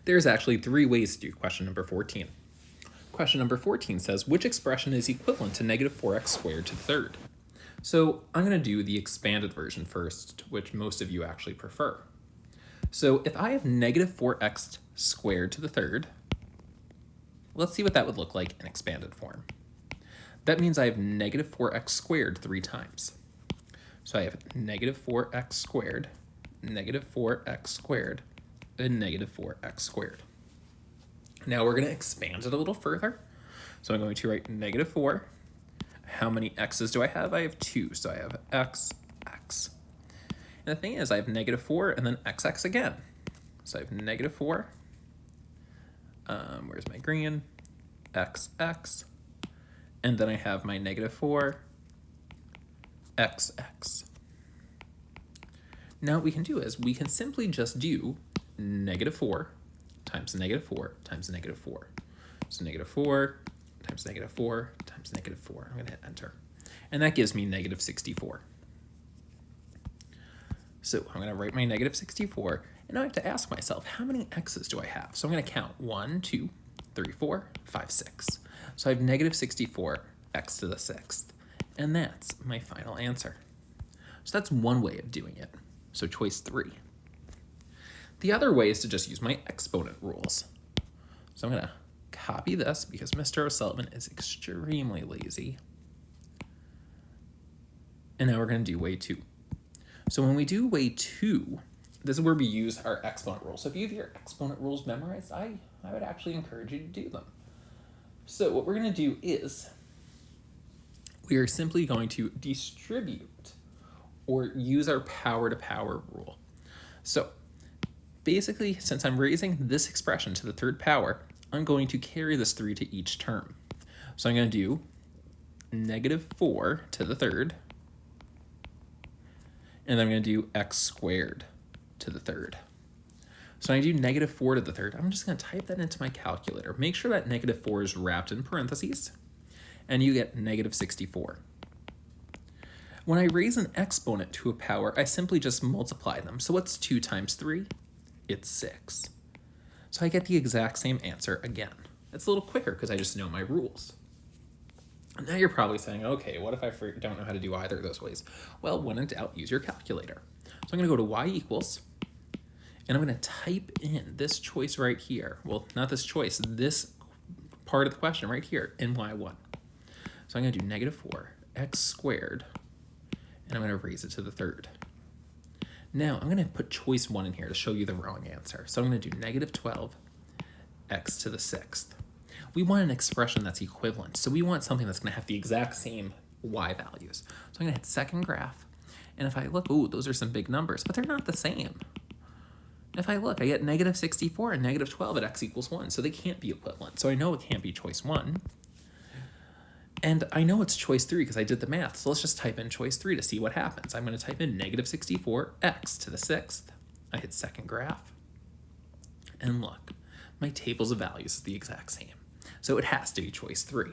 There's actually 3 ways to do question number 14. Question number 14 says, which expression is equivalent to negative 4x squared to the third? So I'm going to do the expanded version first, which most of you actually prefer. So if I have negative 4x squared to the third, let's see what that would look like in expanded form. That means I have negative 4x squared 3 times. So I have negative 4x squared, and negative 4x squared. Now we're going to expand it a little further. So I'm going to write negative 4. How many x's do I have? I have 2, so I have x. And the thing is, I have negative 4 and then xx again. So I have negative 4. Where's my green? Xx. And then I have my negative 4, xx. Now what we can do is we can simply just do negative 4 times negative 4 times negative 4. So negative 4 times negative 4 times negative 4. I'm going to hit enter. And that gives me negative 64. So I'm going to write my negative 64, and now I have to ask myself, how many x's do I have? So I'm going to count 1, 2, 3, 4, 5, 6. So I have negative 64 x to the 6th, and that's my final answer. So that's one way of doing it. So choice 3. The other way is to just use my exponent rules. So I'm going to copy this because Mr. O'Sullivan is extremely lazy. And now we're going to do way 2. So when we do way 2, this is where we use our exponent rules. So if you have your exponent rules memorized, I would actually encourage you to do them. So what we're going to do is we are simply going to distribute or use our power to power rule. So basically, since I'm raising this expression to the third power, I'm going to carry this 3 to each term. So I'm going to do negative 4 to the third, and then I'm going to do x squared to the third. So when I do negative 4 to the third, I'm just going to type that into my calculator. Make sure that negative 4 is wrapped in parentheses, and you get negative 64. When I raise an exponent to a power, I simply just multiply them. So what's 2 times 3? It's 6. So I get the exact same answer again. It's a little quicker because I just know my rules. And now you're probably saying, okay, what if I don't know how to do either of those ways? Well, when in doubt, use your calculator. So I'm going to go to y equals, and I'm going to type in this choice right here. Well, not this choice, this part of the question right here in y1. So I'm going to do negative 4 x squared, and I'm going to raise it to the third. Now I'm going to put choice 1 in here to show you the wrong answer. So I'm going to do negative 12 x to the 6th. We want an expression that's equivalent. So we want something that's going to have the exact same y values. So I'm going to hit second graph. And if I look, ooh, those are some big numbers, but they're not the same. If I look, I get negative 64 and negative 12 at x equals 1. So they can't be equivalent. So I know it can't be choice 1. And I know it's choice 3 because I did the math. So let's just type in choice 3 to see what happens. I'm going to type in negative 64 x to the 6th. I hit second graph. And look, my tables of values is the exact same. So it has to be choice 3.